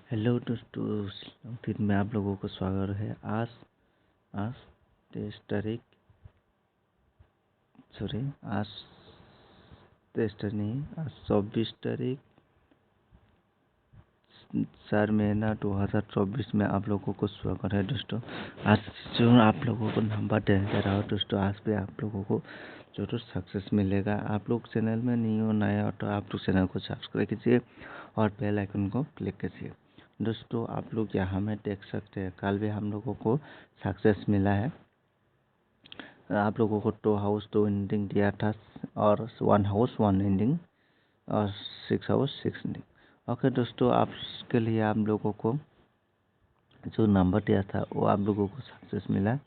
Hello दोस्तों, फिर में आप लोगों को स्वागत है। आज आज 24 तारीख 4 महीना 2024 में आप लोगों को स्वागत है दोस्तों। आज जो आप लोगों को नंबर दे रहा हूँ दोस्तों, आज भी आप लोगों को जरूर सक्सेस मिलेगा। आप लोग चैनल में नहीं हो, नए हो तो आप लोग चैनल को सब्सक्राइब कीजिए और बेल आइकन को क्लिक कीजिए। दोस्तों आप लोग यहाँ में देख सकते हैं, कल भी हम लोगों को सक्सेस मिला है। आप लोगों को 2 हाउस 2 एंडिंग दिया था और 1 हाउस 1 एंडिंग और 6 हाउस 6 एंडिंग। ओके दोस्तों, आपके लिए आप लोगों को जो नंबर दिया था वो आप लोगों को सक्सेस मिला।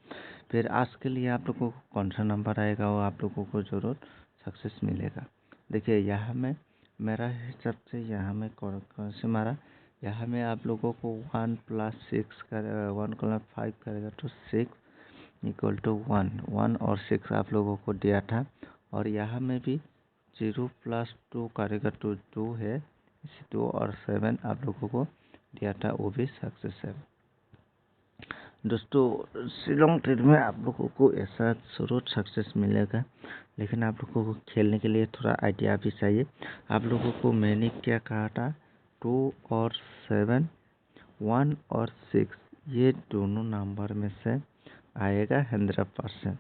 फिर आज के लिए आप लोगों को कौन सा नंबर आएगा वो आप लोगों को जरूर सक्सेस मिलेगा। देखिए यहाँ में मेरा हिसाब से यहाँ में कौन से मारा, यहाँ में आप लोगों को 1 + 6 कर 1 × 5 करेगा तो 6 = 1 और 6 आप लोगों को दिया था। और यहाँ में भी 0 + 2 करेगा तो 2 है, 2 और 7 आप लोगों को दिया था, वो भी सक्सेस है। दोस्तों शिलोंग ट्रेड में आप लोगों को ऐसा जरूर सक्सेस मिलेगा, लेकिन आप लोगों को खेलने के लिए थोड़ा आइडिया भी चाहिए। आप लोगों को मैंने क्या कहा था, 2 और 7, 1 और 6 ये दोनों नंबर में से आएगा 100%।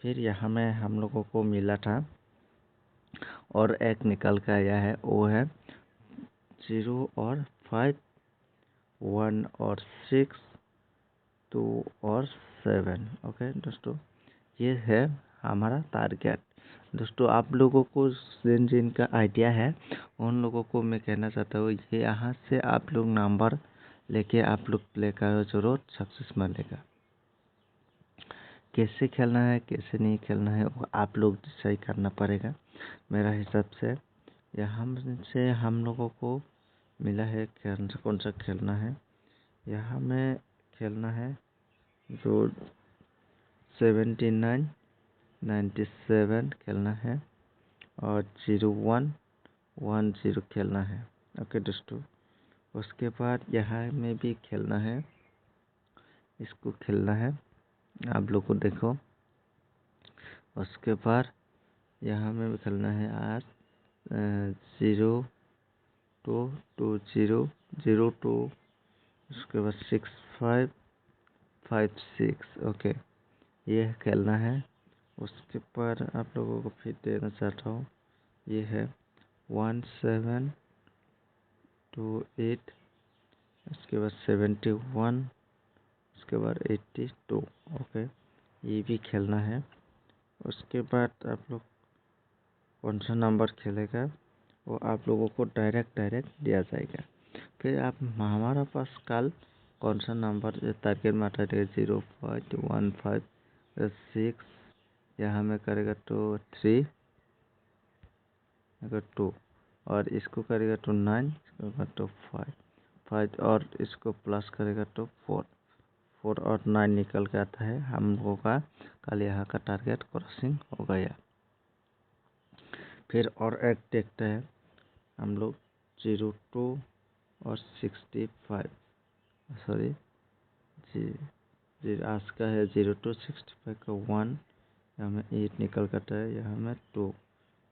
फिर यहाँ में हम लोगों को मिला था और एक निकल कर आया है, वो है 0 और 5, 1 और 6, 2 और 7। ओके दोस्तों, ये है हमारा टारगेट। दोस्तों आप लोगों को जिनका आइडिया है उन लोगों को मैं कहना चाहता हूँ, ये यहाँ से आप लोग नंबर लेके आप लोग प्ले करो, जरूर सक्सेस मिलेगा। कैसे खेलना है कैसे नहीं खेलना है वो आप लोग डिसाइड करना पड़ेगा। मेरा हिसाब से यहाँ से हम लोगों को मिला है कौन सा खेलना है। यहाँ में खेलना है जो 79, 97 खेलना है और 01, 10 खेलना है। ओके दोस्तों, उसके बाद यहाँ में भी खेलना है, इसको खेलना है आप लोग को देखो। उसके बाद यहाँ में भी खेलना है आज 0, 2, 2, 0, 0, 2, उसके बाद 6, 5, 5, 6। ओके, ये खेलना है। उसके बाद आप लोगों को फिर देना चाहता हूँ, ये है 1, 7, 2, 8, उसके बाद 71, उसके बाद 82। ओके, ये भी खेलना है। उसके बाद आप लोग कौन सा नंबर खेलेगा वो आप लोगों को डायरेक्ट दिया जाएगा। फिर आप हमारा पास कल कौन सा नंबर टारगेट में आता है, 0.15 6, यहाँ में करेगा तो 3 अगर 2 और इसको करेगा तो 9, इसको तो 5 और इसको प्लस करेगा तो 4 और 9 निकल के आता है। हम लोगों का कल यहाँ का टारगेट क्रॉसिंग हो गया। फिर और एक देखते हैं हम लोग 02 और 65, सॉरी जी आज का है 02 65 का 1, यहाँ में 8 निकल करता है, यहाँ में 2,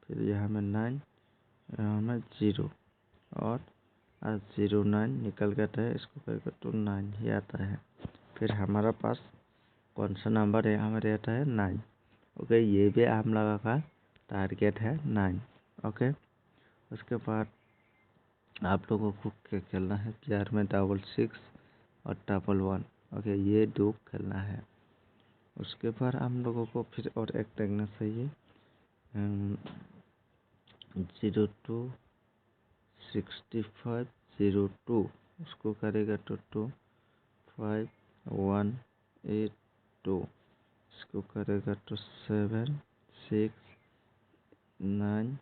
फिर यहाँ में 9, यहाँ में 0 और आज 09 निकल करता है, इसको करके तो 9 ही आता है। फिर हमारा पास कौन सा नंबर यहाँ में रहता है, 9। ओके, ये भी हम लोगों का टारगेट है 9। ओके, उसके बाद आप लोगों को क्या खेलना है, प्लेयर में 66 और 11। ओके, ये 2 खेलना है। उसके बाद हम लोगों को फिर और एक देखना चाहिए 02 65 02, उसको करेगा तो 2 5 1 8 2, इसको करेगा तो 7 6 9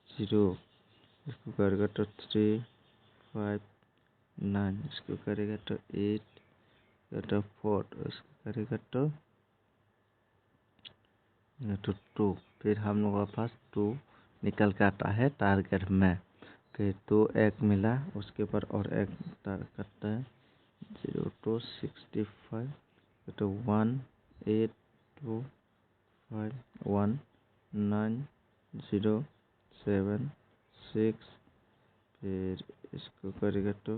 0, इसको करेगा तो 3 5 9, इसको करेगा तो 8 तो 4, इसको करेगा तो 2। फिर हम लोगों के पास 2 निकल के आता है टारगेट में। ओके, तो एक मिला, उसके ऊपर और एक करता है 0 to 65, तो 1 8 2 5 1 9 0 7 6, फिर इसको करेगा तो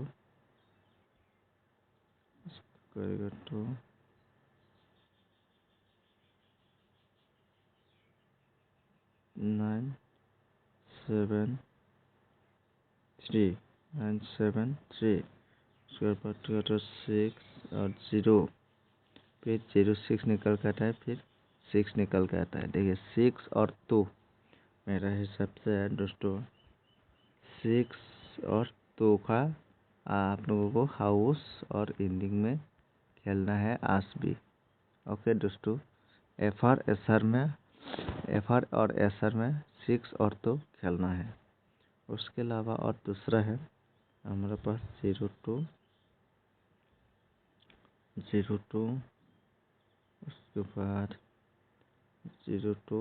9 7 3 9 7 3, उसके बाद तो 6 और 0, फिर 0 6 निकल कर आता है, फिर 6 निकल के आता है। देखिए 6 और 2 मेरा हिसाब से है दोस्तों 6 और 2 का आप लोगों को हाउस और एंडिंग में खेलना है आस भी। ओके दोस्तों, एफ आर और एस आर में 6 और 2 खेलना है। उसके अलावा और दूसरा है हमारे पास 0 to 02, उसके बाद 0 to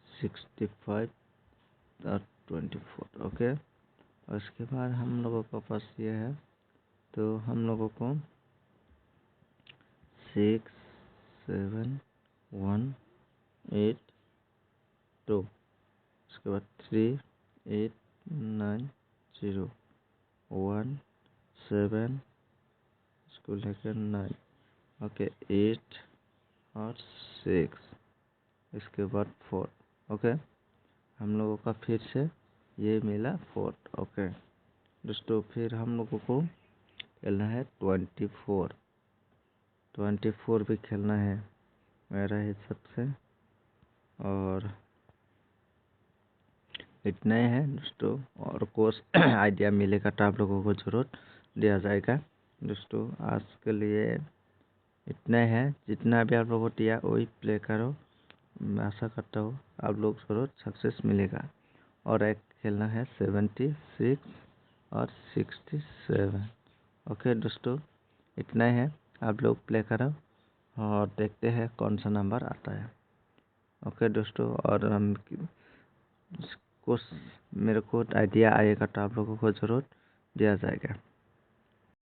65 और 24। ओके, उसके बाद हम लोगों के पास ये है, तो हम लोगों को 6 7 1 8 2, उसके बाद 3 8 9 0 1 7, इसको लेकर 9, ओके 8 और 6, इसके बाद 4। ओके, हम लोगों का फिर से ये मिला 4। ओके दोस्तों, फिर हम लोगों को खेलना है 24 भी खेलना है मेरा हिसाब से, और इतना ही है दोस्तों। और कुछ आइडिया मिलेगा तो आप लोगों को ज़रूर दिया जाएगा दोस्तों। आज के लिए इतना ही है, जितना भी आप लोगों को दिया वही प्ले करो। मैं आशा करता हूँ आप लोग ज़रूर सक्सेस मिलेगा। और एक खेलना है 76 और 67। ओके दोस्तों, इतना ही है, आप लोग प्ले करो और देखते हैं कौन सा नंबर आता है। ओके दोस्तों, और हम कुछ मेरे को आइडिया आएगा तो आप लोगों को ज़रूर दिया जाएगा।